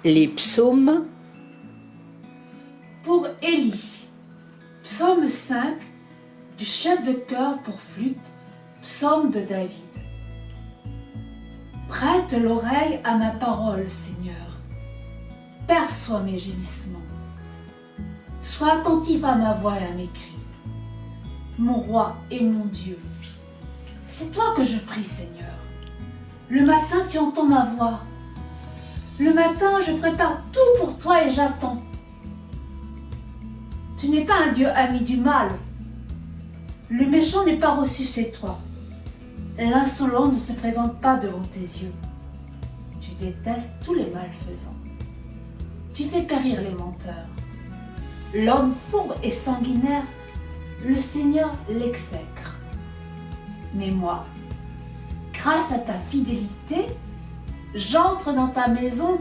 Les psaumes pour Élie. Psaume 5 du chef de chœur pour flûte, psaume de David. Prête l'oreille à ma parole, Seigneur. Perçois mes gémissements. Sois attentif à ma voix et à mes cris. Mon roi et mon Dieu, c'est toi que je prie, Seigneur. Le matin, tu entends ma voix. Le matin, je prépare tout pour toi et j'attends. Tu n'es pas un Dieu ami du mal. Le méchant n'est pas reçu chez toi. L'insolent ne se présente pas devant tes yeux. Tu détestes tous les malfaisants. Tu fais périr les menteurs. L'homme fourbe et sanguinaire, le Seigneur l'exècre. Mais moi, grâce à ta fidélité, j'entre dans ta maison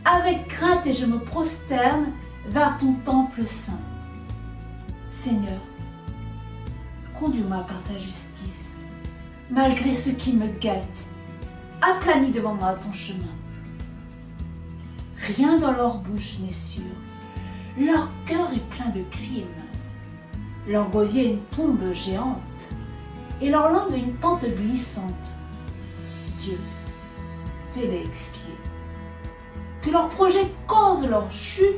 avec crainte et je me prosterne vers ton temple saint. Seigneur, conduis-moi par ta justice, malgré ceux qui me guettent. Aplanis devant moi ton chemin. Rien dans leur bouche n'est sûr. Leur cœur est plein de crimes. Leur gosier est une tombe géante, et leur langue une pente glissante. Dieu, fais-les expier. Que leurs projets causent leur chute.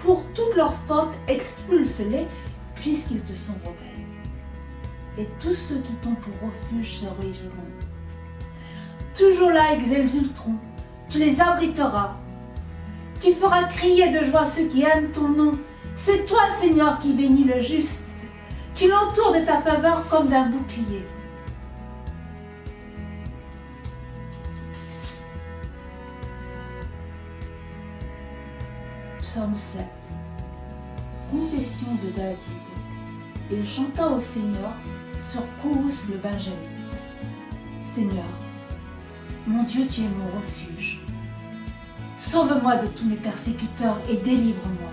Pour toutes leurs fautes, expulse-les, puisqu'ils te sont rebelles. Et tous ceux qui t'ont pour refuge se réjouiront. Toujours là, ils exulteront. Tu les abriteras. Tu feras crier de joie ceux qui aiment ton nom. C'est toi, Seigneur, qui bénis le juste. Tu l'entoures de ta faveur comme d'un bouclier. Psaume 7. Confession de David. Il chanta au Seigneur sur Courus le Benjamin. Seigneur, mon Dieu, tu es mon refuge. Sauve-moi de tous mes persécuteurs et délivre-moi.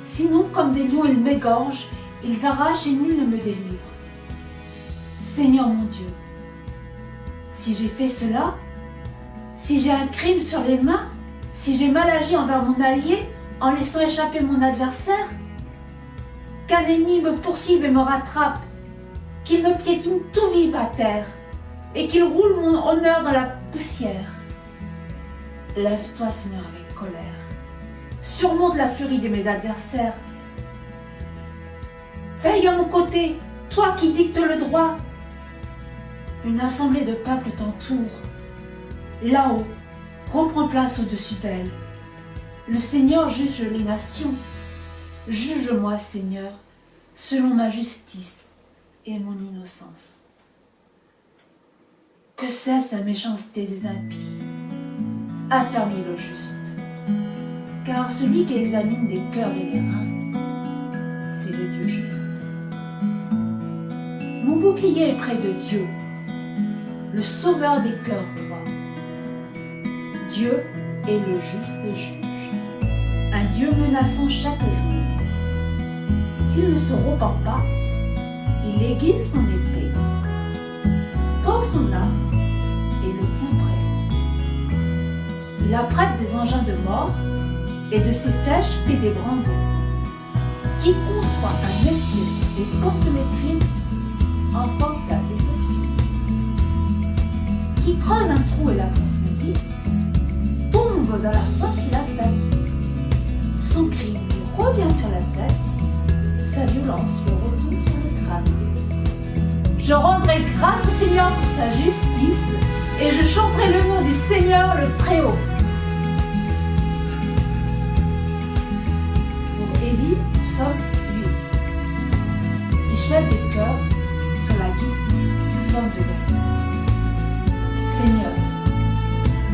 Sinon, comme des lions, ils m'égorgent, ils arrachent et nul ne me délivre. Seigneur mon Dieu, si j'ai fait cela, si j'ai un crime sur les mains, si j'ai mal agi envers mon allié, en laissant échapper mon adversaire, qu'un ennemi me poursuive et me rattrape, qu'il me piétine tout vif à terre, et qu'il roule mon honneur dans la poussière. Lève-toi, Seigneur, avec colère. Surmonte la furie de mes adversaires. Veille à mon côté, toi qui dictes le droit. Une assemblée de peuples t'entoure. Là-haut, reprends place au-dessus d'elle. Le Seigneur juge les nations. Juge-moi, Seigneur, selon ma justice et mon innocence. Que cesse la méchanceté des impies. Affermis le juste. Car celui qui examine les cœurs et les reins, c'est le Dieu juste. Mon bouclier est près de Dieu, le sauveur des cœurs droits. Dieu est le juste juge, un Dieu menaçant chaque jour. S'il ne se repent pas, il aiguise son épée, tend son arc et le tient prêt. Il apprête des engins de mort et de ses flèches fait des brandons. Qui conçoit un métier et porte les crimes emporte la déception. Qui creuse un trou et l'approfondit tombe dans la fosse qu'il a faite. Son crime lui revient sur la tête, sa violence lui retourne sur le crâne. Je rendrai grâce au Seigneur pour sa justice et je chanterai le nom du Seigneur le Très-Haut. Pour Élie, psaume 8. Du chef des chœurs sur la guitare, psaume de David. Seigneur,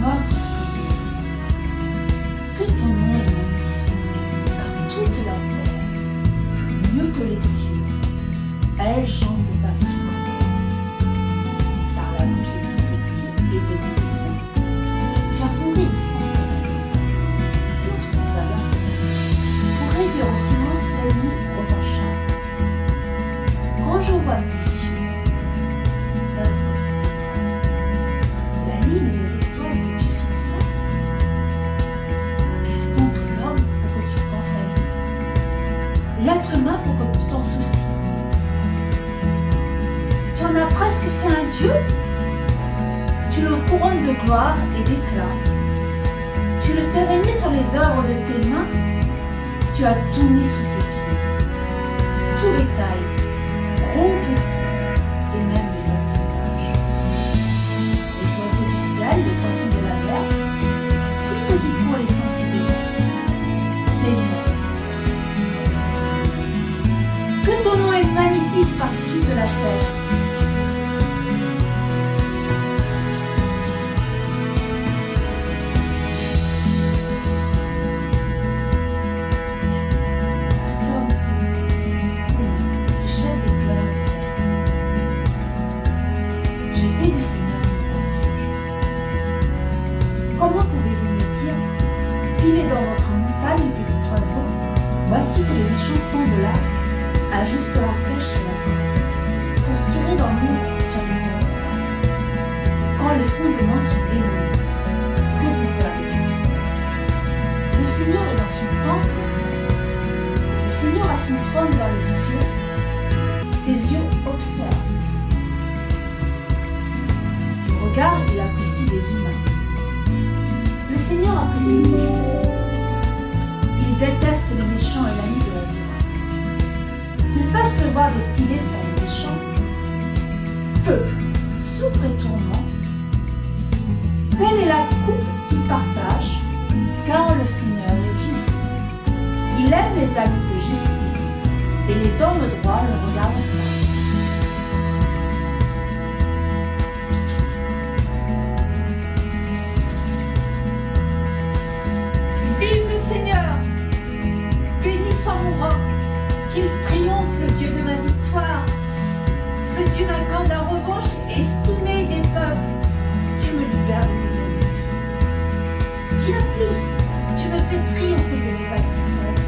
notre Seigneur, que ton nom est magnifié par toute la terre, mieux que les cieux. Elle chante de passion. Par la bouche des tout petits et des nourrissons, tu as fondé une forteresse contre tes adversaires pour réduire en silence l'ennemi aux enchères. Quand je vois tes cieux, œuvre, la lune et les étoiles que tu fixas, Dieu, tu le couronnes de gloire et d'éclat. Tu le fais régner sur les œuvres de tes mains. Tu as tout mis sous ses pieds. Tous les tailles, gros, petits, et même les bêtes sauvages. Les oiseaux du ciel, les poissons de la mer, tous ceux qui courent les sentiers de l'air. Seigneur, que ton nom est magnifique par toute la terre. Comment pouvez-vous me dire, filez dans votre montagne, petit oiseau, voici que les méchants font de l'art, ajustent leur flèche sur la terre, pour tirer dans l'ombre sur les monts. Quand les fondements sont démolis, que peut faire le juste? Le Seigneur est dans son temple aussi. Le Seigneur a son trône dans les cieux, ses yeux observent. Du regard, il apprécie les humains. Le Seigneur apprécie le juste. Il déteste les méchants et l'ami de la violence. Qu'il fasse pleuvoir des filets sur les méchants. Peuple, souffre et tourment. Telle est la coupe qu'il partage, car le Seigneur est juste. Il aime les amis de justice, et les hommes droits le regardent en face. Vive le Seigneur! Béni soit mon roc, qu'il triomphe le Dieu de ma victoire. Ce Dieu m'accorde la revanche et soumet des peuples. Tu me libères de mes ennemis. Bien plus, tu me fais triompher de mes agresseurs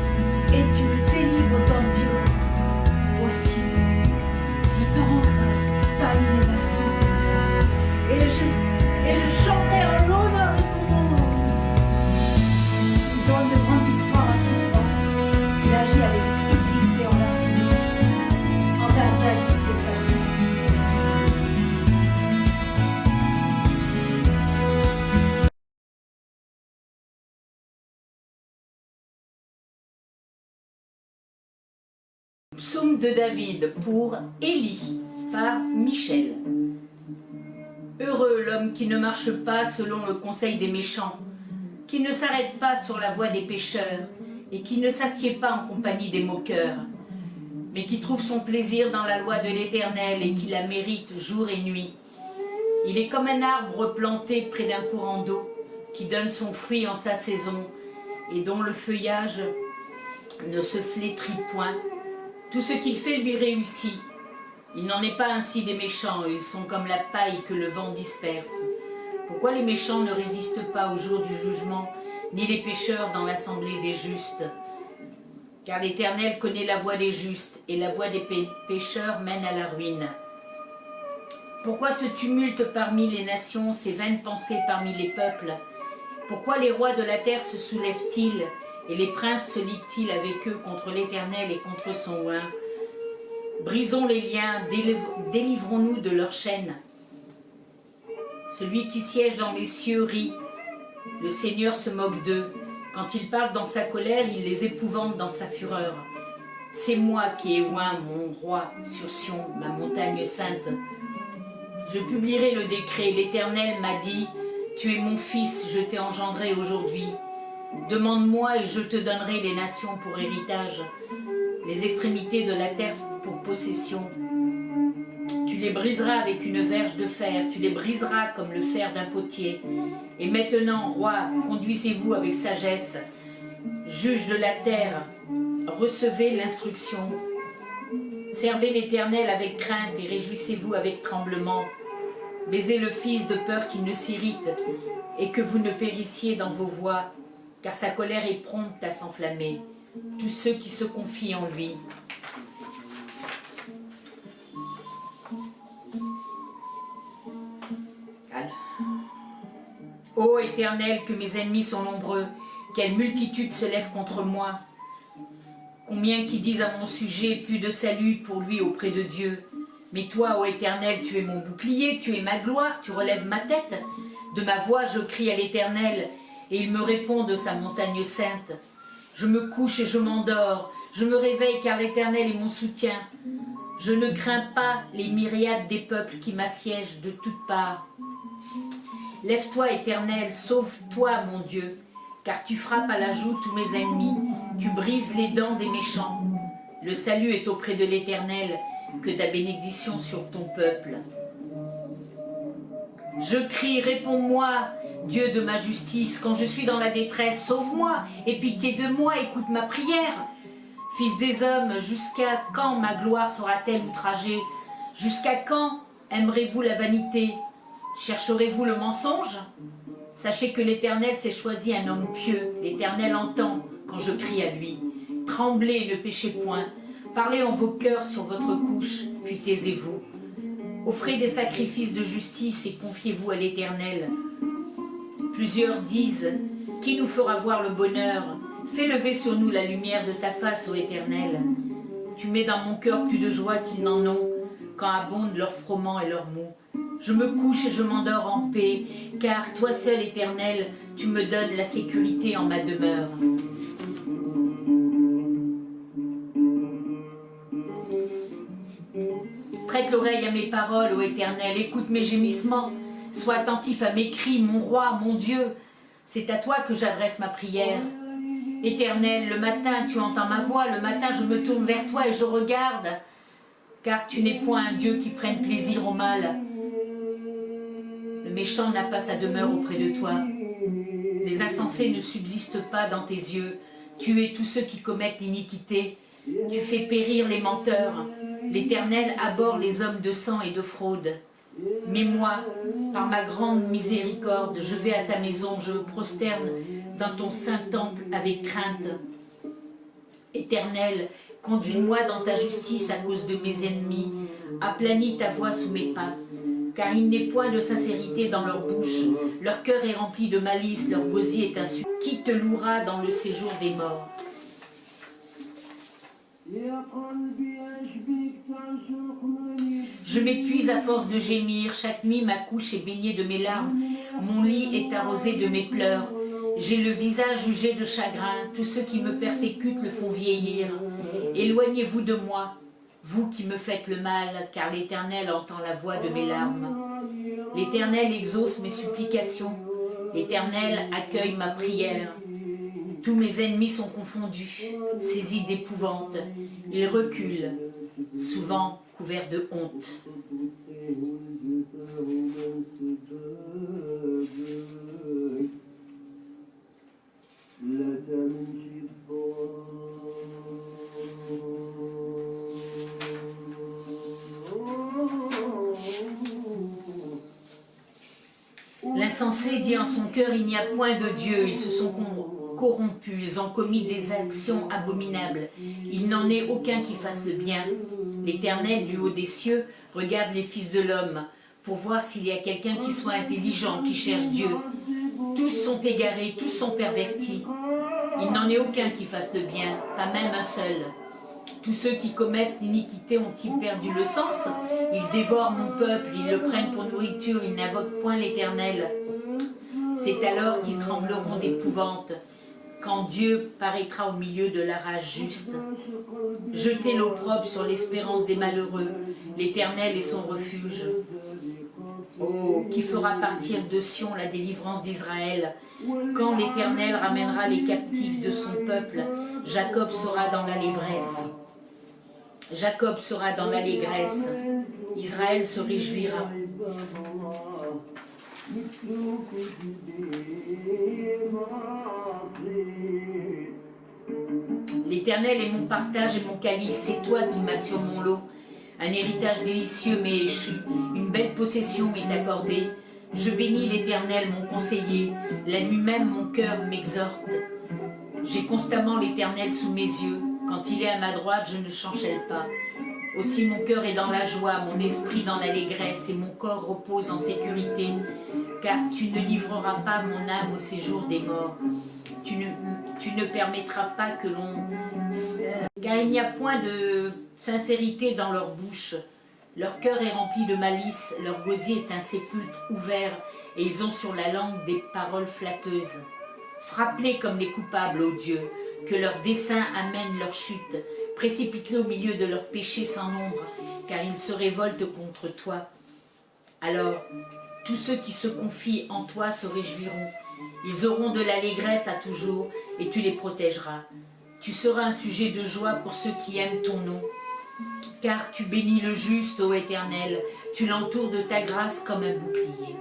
et tu me délivres d'hommes violents. Aussi, je te rends grâce parmi les nations, Seigneur, et je chanterai en l'honneur de ton nom. Il donne de grandes victoires à son roi. Il agit avec fidélité envers son esprit, envers David et sa famille. Psaume de David pour Élie par Michel. Heureux l'homme qui ne marche pas selon le conseil des méchants, qui ne s'arrête pas sur la voie des pécheurs et qui ne s'assied pas en compagnie des moqueurs, mais qui trouve son plaisir dans la loi de l'Éternel et qui la mérite jour et nuit. Il est comme un arbre planté près d'un courant d'eau, qui donne son fruit en sa saison et dont le feuillage ne se flétrit point. Tout ce qu'il fait lui réussit. Il n'en est pas ainsi des méchants, ils sont comme la paille que le vent disperse. Pourquoi les méchants ne résistent pas au jour du jugement, ni les pécheurs dans l'assemblée des justes? Car l'Éternel connaît la voie des justes, et la voie des pécheurs mène à la ruine. Pourquoi ce tumulte parmi les nations, ces vaines pensées parmi les peuples? Pourquoi les rois de la terre se soulèvent-ils, et les princes se liguent-ils avec eux contre l'Éternel et contre son oint? Brisons les liens, délivrons-nous de leurs chaînes. Celui qui siège dans les cieux rit, le Seigneur se moque d'eux. Quand il parle dans sa colère, il les épouvante dans sa fureur. C'est moi qui ai oint mon roi sur Sion, ma montagne sainte. Je publierai le décret, l'Éternel m'a dit, tu es mon fils, je t'ai engendré aujourd'hui. Demande-moi et je te donnerai les nations pour héritage, les extrémités de la terre pour possession. Tu les briseras avec une verge de fer, tu les briseras comme le fer d'un potier. Et maintenant, roi, conduisez-vous avec sagesse. Juge de la terre, recevez l'instruction. Servez l'Éternel avec crainte et réjouissez-vous avec tremblement. Baisez le Fils de peur qu'il ne s'irrite et que vous ne périssiez dans vos voies, car sa colère est prompte à s'enflammer. Tous ceux qui se confient en lui. Ô Éternel, que mes ennemis sont nombreux, quelle multitude se lève contre moi. Combien qui disent à mon sujet plus de salut pour lui auprès de Dieu. Mais toi, ô Éternel, tu es mon bouclier, tu es ma gloire, tu relèves ma tête. De ma voix, je crie à l'Éternel, et il me répond de sa montagne sainte. Je me couche et je m'endors, je me réveille car l'Éternel est mon soutien. Je ne crains pas les myriades des peuples qui m'assiègent de toutes parts. Lève-toi, Éternel, sauve-toi, mon Dieu, car tu frappes à la joue tous mes ennemis, tu brises les dents des méchants. Le salut est auprès de l'Éternel, que ta bénédiction sur ton peuple. Je crie, réponds-moi, Dieu de ma justice, quand je suis dans la détresse, sauve-moi, aie pitié de moi, écoute ma prière. Fils des hommes, jusqu'à quand ma gloire sera-t-elle outragée? Jusqu'à quand aimerez-vous la vanité? Chercherez-vous le mensonge? Sachez que l'Éternel s'est choisi un homme pieux. L'Éternel entend quand je crie à lui. Tremblez et ne péchez point. Parlez en vos cœurs sur votre couche, puis taisez-vous. Offrez des sacrifices de justice et confiez-vous à l'Éternel. Plusieurs disent, qui nous fera voir le bonheur? Fais lever sur nous la lumière de ta face, ô Éternel. Tu mets dans mon cœur plus de joie qu'ils n'en ont, quand abondent leurs froment et leurs maux. Je me couche et je m'endors en paix, car toi seul, Éternel, tu me donnes la sécurité en ma demeure. Prête l'oreille à mes paroles, ô Éternel, écoute mes gémissements. Sois attentif à mes cris, mon roi, mon Dieu. C'est à toi que j'adresse ma prière. Éternel, le matin tu entends ma voix, le matin je me tourne vers toi et je regarde, car tu n'es point un Dieu qui prenne plaisir au mal. Le méchant n'a pas sa demeure auprès de toi. Les insensés ne subsistent pas dans tes yeux. Tu es tous ceux qui commettent l'iniquité. Tu fais périr les menteurs. L'Éternel abhorre les hommes de sang et de fraude. Mais moi, par ma grande miséricorde, je vais à ta maison, je me prosterne dans ton saint temple avec crainte. Éternel, conduis-moi dans ta justice à cause de mes ennemis. Aplanis ta voix sous mes pas. Car il n'est point de sincérité dans leur bouche. Leur cœur est rempli de malice, leur gosier est insulté. Qui te louera dans le séjour des morts? Je m'épuise à force de gémir, chaque nuit ma couche est baignée de mes larmes, mon lit est arrosé de mes pleurs. J'ai le visage jugé de chagrin, tous ceux qui me persécutent le font vieillir. Éloignez-vous de moi, vous qui me faites le mal, car l'Éternel entend la voix de mes larmes. L'Éternel exauce mes supplications, l'Éternel accueille ma prière. Tous mes ennemis sont confondus, saisis d'épouvante. Ils reculent, souvent couverts de honte. L'insensé dit en son cœur, il n'y a point de Dieu, ils se sont corrompus, ils ont commis des actions abominables. Il n'en est aucun qui fasse le bien. L'Éternel du haut des cieux regarde les fils de l'homme pour voir s'il y a quelqu'un qui soit intelligent, qui cherche Dieu. Tous sont égarés, tous sont pervertis. Il n'en est aucun qui fasse le bien, pas même un seul. Tous ceux qui commettent l'iniquité ont-ils perdu le sens? Ils dévorent mon peuple, ils le prennent pour nourriture, ils n'invoquent point l'Éternel. C'est alors qu'ils trembleront d'épouvante, quand Dieu paraîtra au milieu de la rage juste. Jetez l'opprobre sur l'espérance des malheureux, l'Éternel est son refuge. Oh, qui fera partir de Sion la délivrance d'Israël? Quand l'Éternel ramènera les captifs de son peuple, Jacob sera dans l'allégresse. Jacob sera dans l'allégresse, Israël se réjouira. L'Éternel est mon partage et mon calice, c'est toi qui m'as sur mon lot. Un héritage délicieux m'est échu, une belle possession m'est accordée. Je bénis l'Éternel, mon conseiller, la nuit même mon cœur m'exhorte. J'ai constamment l'Éternel sous mes yeux, quand il est à ma droite, je ne chancelle pas. Aussi mon cœur est dans la joie, mon esprit dans l'allégresse, et mon corps repose en sécurité, car tu ne livreras pas mon âme au séjour des morts. Tu ne permettras pas que l'on... Car il n'y a point de sincérité dans leur bouche. Leur cœur est rempli de malice, leur gosier est un sépulcre ouvert, et ils ont sur la langue des paroles flatteuses. Frappe-les comme les coupables, ô Dieu, que leurs desseins amènent leur chute, précipite-les au milieu de leurs péchés sans nombre, car ils se révoltent contre toi. Alors, tous ceux qui se confient en toi se réjouiront. Ils auront de l'allégresse à toujours, et tu les protégeras. Tu seras un sujet de joie pour ceux qui aiment ton nom. Car tu bénis le juste, ô Éternel, tu l'entoures de ta grâce comme un bouclier.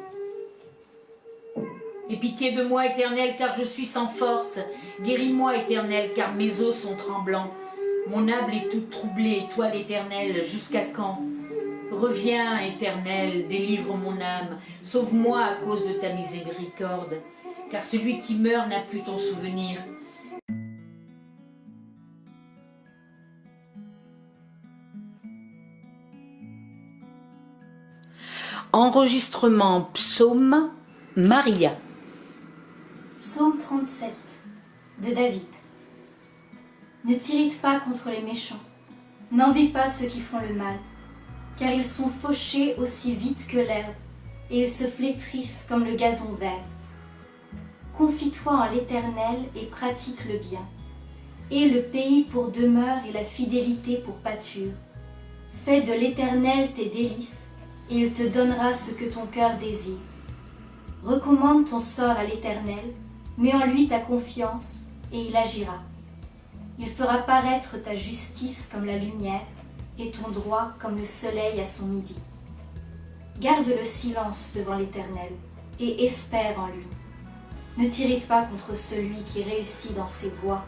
Aie pitié de moi, Éternel, car je suis sans force. Guéris-moi, Éternel, car mes os sont tremblants. Mon âme est toute troublée, et toi, l'Éternel, jusqu'à quand? Reviens, Éternel, délivre mon âme. Sauve-moi à cause de ta miséricorde, car celui qui meurt n'a plus ton souvenir. Enregistrement Psaume Maria. Psaume 37 de David. Ne t'irrite pas contre les méchants, n'envie pas ceux qui font le mal, car ils sont fauchés aussi vite que l'herbe, et ils se flétrissent comme le gazon vert. Confie-toi en l'Éternel et pratique le bien. Aie le pays pour demeure et la fidélité pour pâture. Fais de l'Éternel tes délices, et il te donnera ce que ton cœur désire. Recommande ton sort à l'Éternel, mets en lui ta confiance, et il agira. Il fera paraître ta justice comme la lumière, et ton droit comme le soleil à son midi. Garde le silence devant l'Éternel, et espère en lui. Ne t'irrite pas contre celui qui réussit dans ses voies,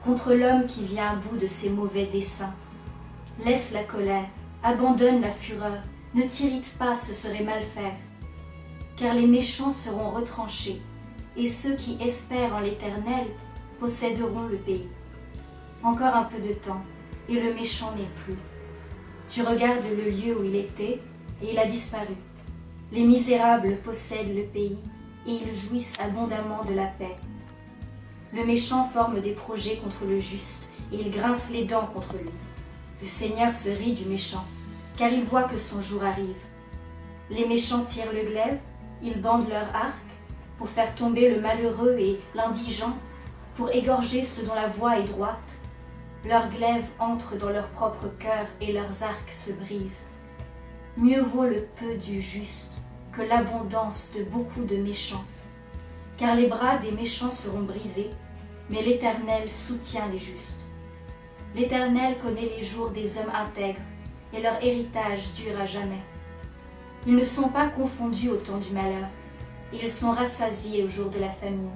contre l'homme qui vient à bout de ses mauvais desseins. Laisse la colère, abandonne la fureur, ne t'irrite pas, ce serait mal faire. Car les méchants seront retranchés, et ceux qui espèrent en l'Éternel posséderont le pays. Encore un peu de temps, et le méchant n'est plus. Tu regardes le lieu où il était, et il a disparu. Les misérables possèdent le pays, et ils jouissent abondamment de la paix. Le méchant forme des projets contre le juste, et il grince les dents contre lui. Le Seigneur se rit du méchant, car il voit que son jour arrive. Les méchants tirent le glaive, ils bandent leur arc, pour faire tomber le malheureux et l'indigent, pour égorger ceux dont la voie est droite. Leurs glaives entrent dans leur propre cœur et leurs arcs se brisent. Mieux vaut le peu du juste que l'abondance de beaucoup de méchants. Car les bras des méchants seront brisés, mais l'Éternel soutient les justes. L'Éternel connaît les jours des hommes intègres, et leur héritage dure à jamais. Ils ne sont pas confondus au temps du malheur, et ils sont rassasiés au jour de la famine.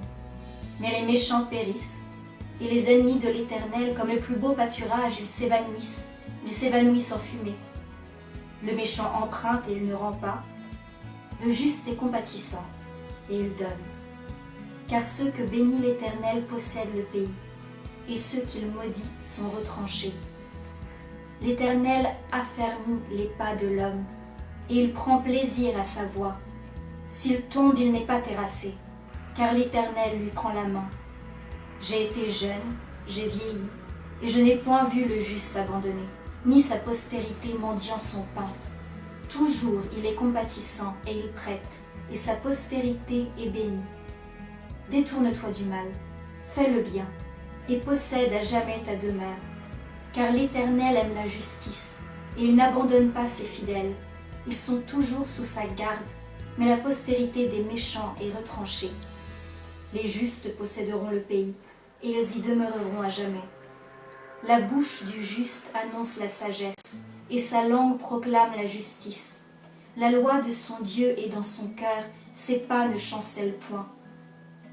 Mais les méchants périssent, et les ennemis de l'Éternel, comme le plus beau pâturage, ils s'évanouissent en fumée. Le méchant emprunte et il ne rend pas. Le juste est compatissant, et il donne. Car ceux que bénit l'Éternel possèdent le pays, et ceux qu'il maudit sont retranchés. L'Éternel affermit les pas de l'homme, et il prend plaisir à sa voie. S'il tombe, il n'est pas terrassé, car l'Éternel lui prend la main. J'ai été jeune, j'ai vieilli, et je n'ai point vu le juste abandonné, ni sa postérité mendiant son pain. Toujours il est compatissant et il prête, et sa postérité est bénie. Détourne-toi du mal, fais le bien, et possède à jamais ta demeure. Car l'Éternel aime la justice, et il n'abandonne pas ses fidèles. Ils sont toujours sous sa garde, mais la postérité des méchants est retranchée. Les justes posséderont le pays, et ils y demeureront à jamais. La bouche du juste annonce la sagesse, et sa langue proclame la justice. La loi de son Dieu est dans son cœur, ses pas ne chancellent point.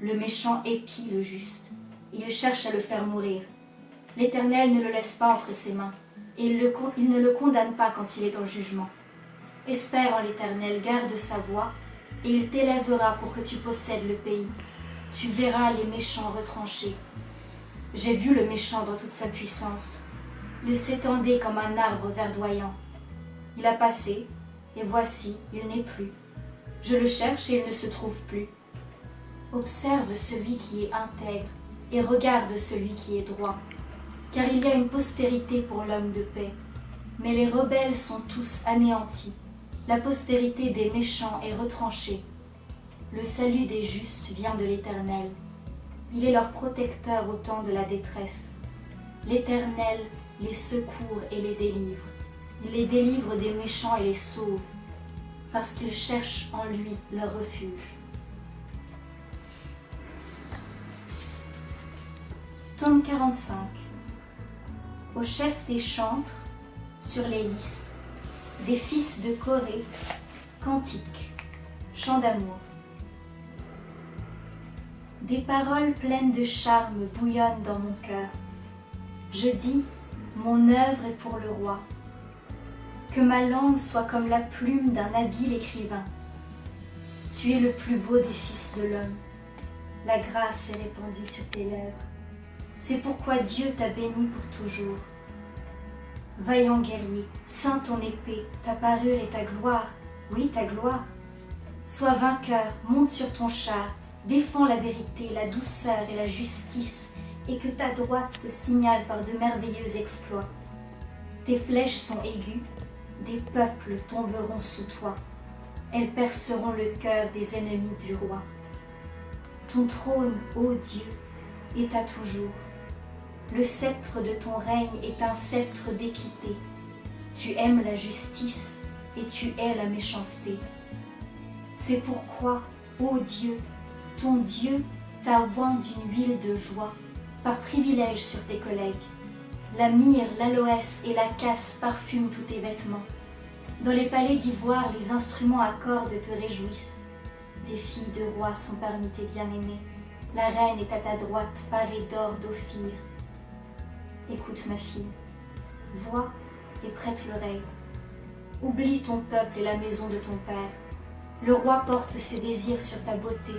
Le méchant épie le juste, il cherche à le faire mourir. L'Éternel ne le laisse pas entre ses mains, et il ne le condamne pas quand il est en jugement. Espère en l'Éternel, garde sa voie, et il t'élèvera pour que tu possèdes le pays. Tu verras les méchants retranchés. J'ai vu le méchant dans toute sa puissance. Il s'étendait comme un arbre verdoyant. Il a passé, et voici, il n'est plus. Je le cherche et il ne se trouve plus. Observe celui qui est intègre, et regarde celui qui est droit. Car il y a une postérité pour l'homme de paix, Mais les rebelles sont tous anéantis. La postérité des méchants est retranchée. Le salut des justes vient de l'Éternel. Il est leur protecteur au temps de la détresse. L'Éternel les secourt et les délivre. Il les délivre des méchants et les sauve, parce qu'ils cherchent en lui leur refuge. Psaume 45. Au chef des chantres, sur les lys, des fils de Corée, cantiques, chants d'amour. Des paroles pleines de charme bouillonnent dans mon cœur. Je dis, mon œuvre est pour le roi. Que ma langue soit comme la plume d'un habile écrivain. Tu es le plus beau des fils de l'homme. La grâce est répandue sur tes lèvres. C'est pourquoi Dieu t'a béni pour toujours. Vaillant guerrier, ceins ton épée, ta parure et ta gloire, oui ta gloire. Sois vainqueur, monte sur ton char, défends la vérité, la douceur et la justice, et que ta droite se signale par de merveilleux exploits. Tes flèches sont aiguës, des peuples tomberont sous toi, elles perceront le cœur des ennemis du roi. Ton trône, ô Dieu, est à toujours. Le sceptre de ton règne est un sceptre d'équité. Tu aimes la justice et tu hais la méchanceté. C'est pourquoi, ô Dieu, ton Dieu t'a oint d'une huile de joie, par privilège sur tes collègues. La myrrhe, l'aloès et la casse parfument tous tes vêtements. Dans les palais d'ivoire, les instruments à cordes te réjouissent. Des filles de rois sont parmi tes bien-aimés. La reine est à ta droite, parée d'or d'Ophir. Écoute ma fille, vois et prête l'oreille. Oublie ton peuple et la maison de ton père. Le roi porte ses désirs sur ta beauté.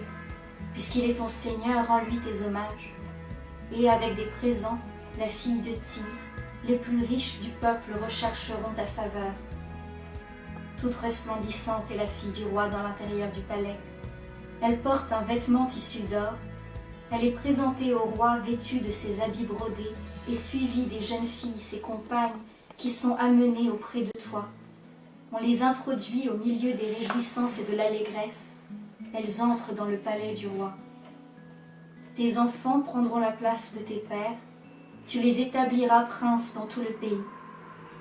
Puisqu'il est ton Seigneur, rends-lui tes hommages. Et avec des présents, la fille de Tyr, les plus riches du peuple rechercheront ta faveur. Toute resplendissante est la fille du roi dans l'intérieur du palais. Elle porte un vêtement tissu d'or. Elle est présentée au roi vêtue de ses habits brodés et suivie des jeunes filles, ses compagnes, qui sont amenées auprès de toi. On les introduit au milieu des réjouissances et de l'allégresse. Elles entrent dans le palais du roi. Tes enfants prendront la place de tes pères. Tu les établiras princes dans tout le pays.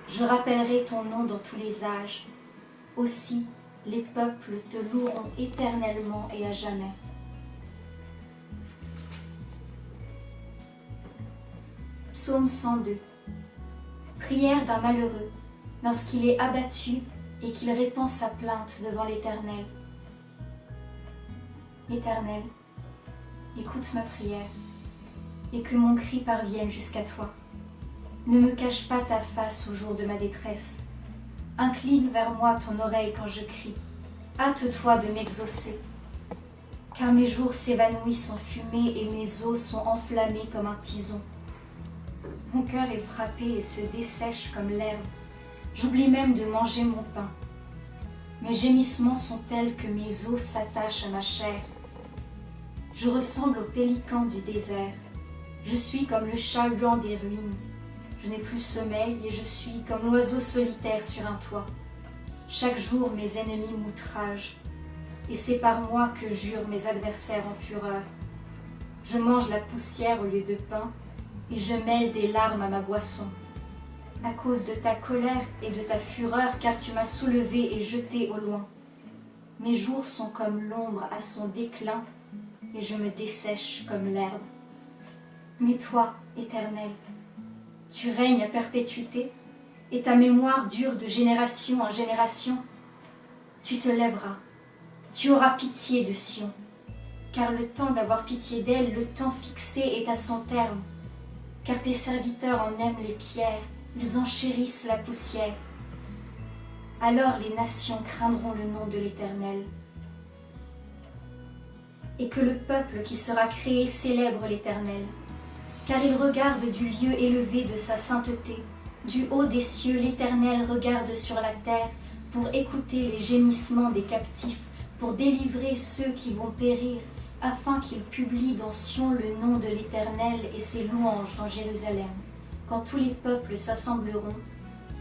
Je rappellerai ton nom dans tous les âges. Aussi, les peuples te loueront éternellement et à jamais. Psaume 102. Prière d'un malheureux, lorsqu'il est abattu et qu'il répand sa plainte devant l'Éternel. Éternel, écoute ma prière, et que mon cri parvienne jusqu'à toi. Ne me cache pas ta face au jour de ma détresse. Incline vers moi ton oreille quand je crie. Hâte-toi de m'exaucer. Car mes jours s'évanouissent en fumée et mes os sont enflammés comme un tison. Mon cœur est frappé et se dessèche comme l'herbe. J'oublie même de manger mon pain. Mes gémissements sont tels que mes os s'attachent à ma chair. Je ressemble au pélican du désert. Je suis comme le chat huant des ruines. Je n'ai plus sommeil et je suis comme l'oiseau solitaire sur un toit. Chaque jour mes ennemis m'outragent, et c'est par moi que jurent mes adversaires en fureur. Je mange la poussière au lieu de pain, et je mêle des larmes à ma boisson. À cause de ta colère et de ta fureur, car tu m'as soulevé et jeté au loin. Mes jours sont comme l'ombre à son déclin, et je me dessèche comme l'herbe. Mais toi, Éternel, tu règnes à perpétuité, et ta mémoire dure de génération en génération. Tu te lèveras, tu auras pitié de Sion, car le temps d'avoir pitié d'elle, le temps fixé est à son terme. Car tes serviteurs en aiment les pierres, ils en chérissent la poussière. Alors les nations craindront le nom de l'Éternel. Et que le peuple qui sera créé célèbre l'Éternel, car il regarde du lieu élevé de sa sainteté. Du haut des cieux, l'Éternel regarde sur la terre pour écouter les gémissements des captifs, pour délivrer ceux qui vont périr, afin qu'il publie dans Sion le nom de l'Éternel et ses louanges dans Jérusalem. Quand tous les peuples s'assembleront,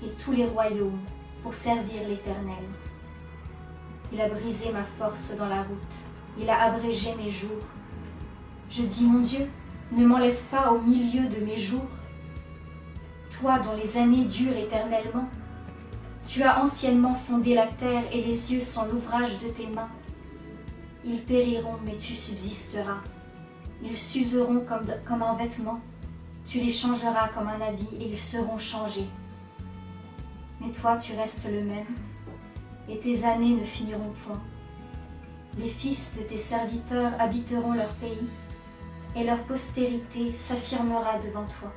et tous les royaumes pour servir l'Éternel. Il a brisé ma force dans la route, il a abrégé mes jours. Je dis, mon Dieu, ne m'enlève pas au milieu de mes jours. Toi dont les années durent éternellement, tu as anciennement fondé la terre et les cieux sont l'ouvrage de tes mains. Ils périront, mais tu subsisteras. Ils s'useront comme un vêtement. Tu les changeras comme un habit et ils seront changés. Mais toi, tu restes le même, et tes années ne finiront point. Les fils de tes serviteurs habiteront leur pays, et leur postérité s'affirmera devant toi.